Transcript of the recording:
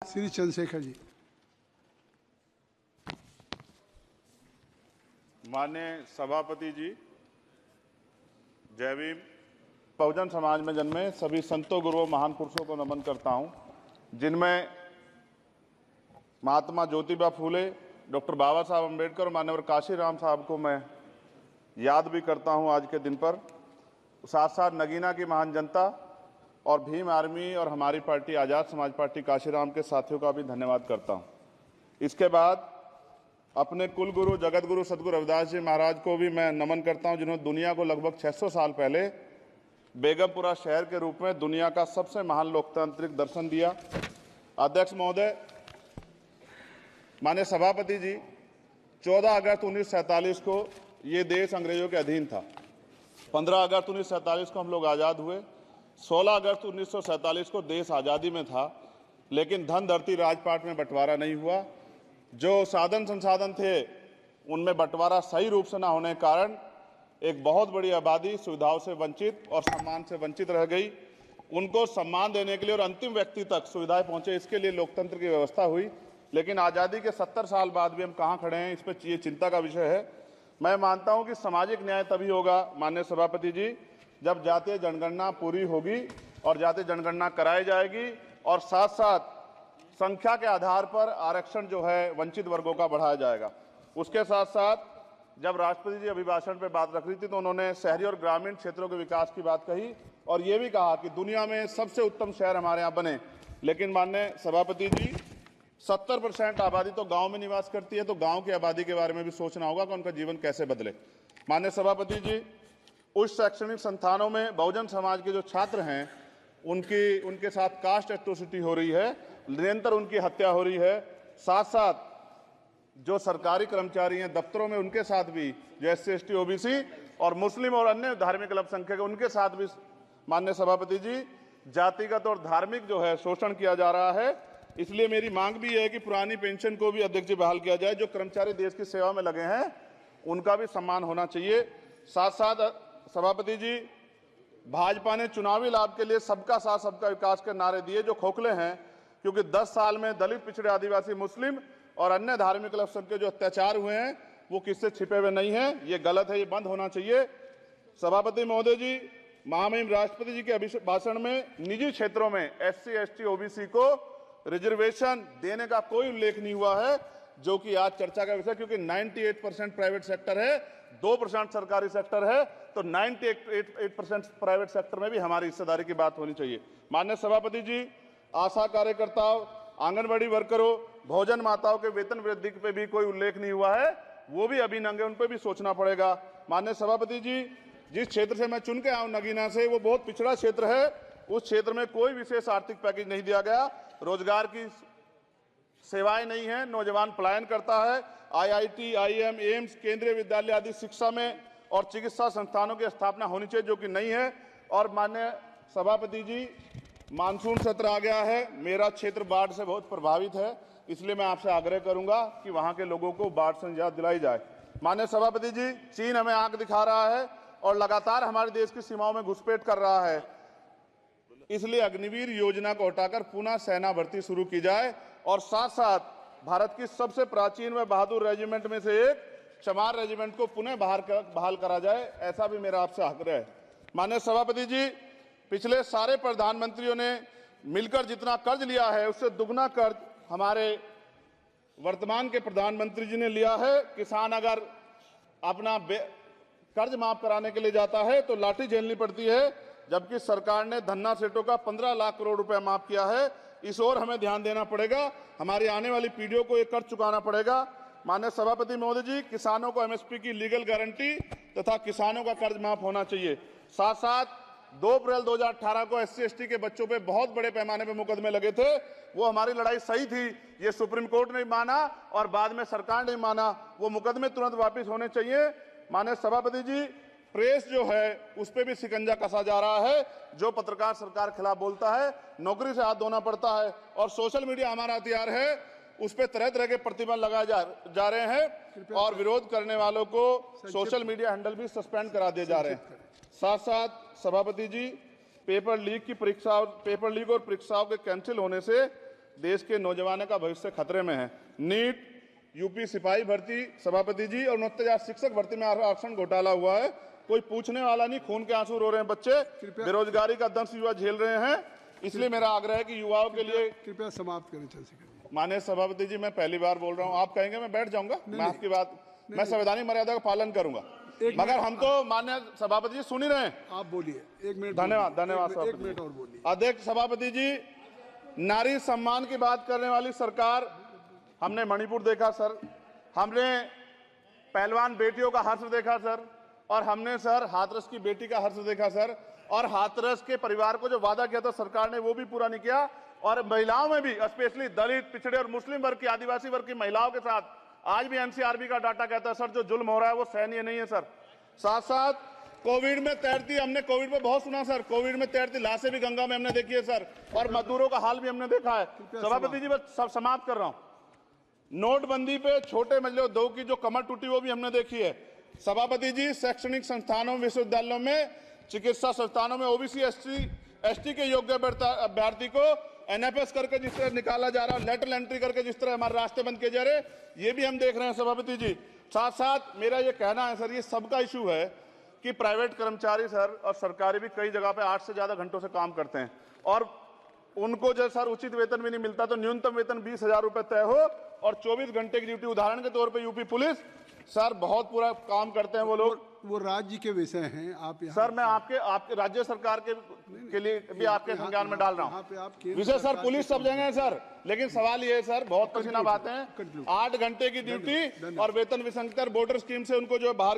श्री चंद्रशेखर जी। माननीय सभापति जी, जय भीम। बहुजन समाज में जन्मे सभी संतों, गुरुओं, महान पुरुषों को नमन करता हूं, जिनमें महात्मा ज्योतिबा फूले, डॉक्टर बाबा साहब अम्बेडकर और मान्यवर काशीराम साहब को मैं याद भी करता हूं आज के दिन पर। साथ साथ नगीना की महान जनता और भीम आर्मी और हमारी पार्टी आज़ाद समाज पार्टी काशीराम के साथियों का भी धन्यवाद करता हूं। इसके बाद अपने कुल गुरु जगत गुरु सदगुरु रविदास जी महाराज को भी मैं नमन करता हूं, जिन्होंने दुनिया को लगभग 600 साल पहले बेगमपुरा शहर के रूप में दुनिया का सबसे महान लोकतांत्रिक दर्शन दिया। अध्यक्ष महोदय, माननीय सभापति जी, 14 अगस्त 1947 को ये देश अंग्रेजों के अधीन था। 15 अगस्त 1947 को हम लोग आज़ाद हुए। 16 अगस्त 1947 को देश आज़ादी में था, लेकिन धन धरती राजपाट में बंटवारा नहीं हुआ। जो साधन संसाधन थे उनमें बंटवारा सही रूप से न होने के कारण एक बहुत बड़ी आबादी सुविधाओं से वंचित और सम्मान से वंचित रह गई। उनको सम्मान देने के लिए और अंतिम व्यक्ति तक सुविधाएं पहुंचे, इसके लिए लोकतंत्र की व्यवस्था हुई। लेकिन आज़ादी के 70 साल बाद भी हम कहाँ खड़े हैं, इस पर ये चिंता का विषय है। मैं मानता हूं कि सामाजिक न्याय तभी होगा माननीय सभापति जी, जब जातीय जनगणना पूरी होगी और जातीय जनगणना कराई जाएगी और साथ साथ संख्या के आधार पर आरक्षण जो है वंचित वर्गों का बढ़ाया जाएगा। उसके साथ साथ जब राष्ट्रपति जी अभिभाषण पे बात रख रही थी तो उन्होंने शहरी और ग्रामीण क्षेत्रों के विकास की बात कही और ये भी कहा कि दुनिया में सबसे उत्तम शहर हमारे यहाँ बने। लेकिन माननीय सभापति जी, 70% आबादी तो गांव में निवास करती है, तो गांव की आबादी के बारे में भी सोचना होगा कि उनका जीवन कैसे बदले। माननीय सभापति जी, उच्च शैक्षणिक संस्थानों में बहुजन समाज के जो छात्र हैं उनके साथ कास्ट एट्रोसिटी हो रही है, निरंतर उनकी हत्या हो रही है। साथ साथ जो सरकारी कर्मचारी हैं दफ्तरों में, उनके साथ भी जो SC ST OBC और मुस्लिम और अन्य धार्मिक अल्पसंख्यक, उनके साथ भी माननीय सभापति जी जातिगत और धार्मिक जो है शोषण किया जा रहा है। इसलिए मेरी मांग भी है कि पुरानी पेंशन को भी अध्यक्ष जी बहाल किया जाए। जो कर्मचारी देश की सेवा में लगे हैं उनका भी सम्मान होना चाहिए। साथ साथ सभापति जी, भाजपा ने चुनावी लाभ के लिए सबका साथ सबका विकास के नारे दिए जो खोखले हैं, क्योंकि 10 साल में दलित, पिछड़े, आदिवासी, मुस्लिम और अन्य धार्मिक अल्पसंख्यक जो अत्याचार हुए हैं वो किससे छिपे हुए नहीं हैं। ये गलत है, ये बंद होना चाहिए। सभापति महोदय जी, महामहिम राष्ट्रपति जी के अभिभाषण में निजी क्षेत्रों में SC ST OBC को रिजर्वेशन देने का कोई उल्लेख नहीं हुआ है, जो कि आज चर्चा का विषय, क्योंकि 98% प्राइवेट सेक्टर है, 2% सरकारी सेक्टर है, तो 98% प्राइवेट सेक्टर में भी हमारी हिस्सेदारी की बात होनी चाहिए। माननीय सभापति जी, आशा कार्यकर्ताओं, आंगनबाड़ी वर्करों, भोजन माताओं के वेतन वृद्धि पे भी कोई उल्लेख नहीं हुआ है, वो भी अभी नंगे, उन पर भी सोचना पड़ेगा। माननीय सभापति जी, जिस क्षेत्र से मैं चुन के आया हूं नगीना से, वो बहुत पिछड़ा क्षेत्र है। उस क्षेत्र में कोई विशेष आर्थिक पैकेज नहीं दिया गया, रोजगार की सेवाएं नहीं है, नौजवान पलायन करता है। IIT, IIM, एम्स, केंद्रीय विद्यालय आदि शिक्षा में और चिकित्सा संस्थानों की स्थापना होनी चाहिए, जो कि नहीं है। और माननीय सभापति जी, मानसून सत्र आ गया है, मेरा क्षेत्र बाढ़ से बहुत प्रभावित है, इसलिए मैं आपसे आग्रह करूंगा कि वहां के लोगों को बाढ़ से निजात दिलाई जाए। माननीय सभापति जी, चीन हमें आंख दिखा रहा है और लगातार हमारे देश की सीमाओं में घुसपैठ कर रहा है, इसलिए अग्निवीर योजना को हटाकर पुनः सेना भर्ती शुरू की जाए और साथ साथ भारत की सबसे प्राचीन व बहादुर रेजिमेंट में से एक चमार रेजिमेंट को पुनः बहाल करा जाए, ऐसा भी मेरा आपसे आग्रह है। माननीय सभापति जी, पिछले सारे प्रधानमंत्रियों ने मिलकर जितना कर्ज लिया है उससे दुगना कर्ज हमारे वर्तमान के प्रधानमंत्री जी ने लिया है। किसान अगर अपना कर्ज माफ कराने के लिए जाता है तो लाठी झेलनी पड़ती है, जबकि सरकार ने धन्ना सेठों का 15 लाख करोड़ रुपया माफ किया है। इस ओर हमें ध्यान देना पड़ेगा, हमारी आने वाली पीढ़ियों को ये कर्ज चुकाना पड़ेगा। माननीय सभापति महोदय जी, किसानों को MSP की लीगल गारंटी तथा किसानों का कर्ज माफ होना चाहिए। साथ साथ 2 अप्रैल 2018 को SC ST के बच्चों पे बहुत बड़े पैमाने पे मुकदमे लगे थे, वो हमारी लड़ाई सही थी, ये सुप्रीम कोर्ट ने माना और बाद में सरकार ने माना, वो मुकदमे तुरंत वापिस होने चाहिए। माननीय सभापति जी, प्रेस जो है उस पर भी शिकंजा कसा जा रहा है, जो पत्रकार सरकार खिलाफ बोलता है नौकरी से हाथ धोना पड़ता है, और सोशल मीडिया हमारा हथियार है, उस पर तरह तरह के प्रतिबंध लगाए जा रहे हैं और विरोध करने वालों को सोशल मीडिया हैंडल भी सस्पेंड करा दिए जा रहे हैं। साथ साथ सभापति जी, पेपर लीक और परीक्षाओं के कैंसिल होने से देश के नौजवानों का भविष्य खतरे में है। नीट, यूपी सिपाही भर्ती सभापति जी और 69,000 शिक्षक भर्ती में आरक्षण घोटाला हुआ है, कोई पूछने वाला नहीं, खून के आंसू रो रहे हैं बच्चे, बेरोजगारी का दंश युवा झेल रहे हैं। इसलिए मेरा आग्रह है कि युवाओं के लिए कृपया समाप्त करें चंद्रशेखर। माननीय सभापति जी, मैं पहली बार बोल रहा हूं, आप कहेंगे मैं बैठ जाऊंगा, मैं आपकी बात, मैं संवैधानिक मर्यादा का पालन करूंगा, मगर हम तो माननीय सभापति जी सुन ही रहे हैं। आप बोलिए, 1 मिनट। धन्यवाद। एक मिनट और बोलिए। अध्यक्ष सभापति जी, नारी सम्मान की बात करने वाली सरकार, हमने मणिपुर देखा सर, हमने पहलवान बेटियों का हर्ष देखा सर, और हमने सर हाथरस की बेटी का हर्ष देखा सर, और हाथरस के परिवार को जो वादा किया था सरकार ने वो भी पूरा नहीं किया। और महिलाओं में भी, स्पेशली दलित, पिछड़े और मुस्लिम वर्ग की, आदिवासी वर्ग की महिलाओं के साथ आज भी एनसीआरबी का डाटा कहता है सर जो जुल्म हो रहा है वो सहनीय नहीं है सर। साथ साथ कोविड में तैरती, हमने कोविड में बहुत सुना सर, कोविड में तैरती लाशें भी गंगा में हमने देखी है सर, और मजदूरों का हाल भी हमने देखा है। सभापति जी, बस सब समाप्त कर रहा हूं। नोटबंदी पे छोटे मजले उद्योग की जो कमर टूटी वो भी हमने देखी है। सभापति जी, शैक्षणिक संस्थानों, विश्वविद्यालयों में, चिकित्सा संस्थानों में ओबीसी एसटी के योग्य अभ्यर्थी को एनएफएस करके जिस तरह निकाला जा रहा है, लेटरल एंट्री करके जिस तरह हमारे रास्ते बंद किए जा रहे, ये भी हम देख रहे हैं सभापति जी। साथ साथ मेरा ये कहना है सर, ये सबका इशू है कि प्राइवेट कर्मचारी सर और सरकारी भी कई जगह पे 8 से ज्यादा घंटों से काम करते हैं, और उनको जो सर उचित वेतन भी नहीं मिलता, तो न्यूनतम वेतन 20,000 रुपए तय हो और 24 घंटे की ड्यूटी। उदाहरण के तौर पे यूपी पुलिस सर बहुत पूरा काम करते हैं वो लोग, वो राज्य के विषय हैं। आप सर मैं आपके राज्य सरकार के लिए भी आपके संज्ञान में डाल रहा हूँ विषय सर। पुलिस सब जगह है सर, लेकिन सवाल ये है सर, बहुत पसीना बातें हैं, 8 घंटे की ड्यूटी और वेतन विसंगति, बॉर्डर स्कीम से उनको जो बाहर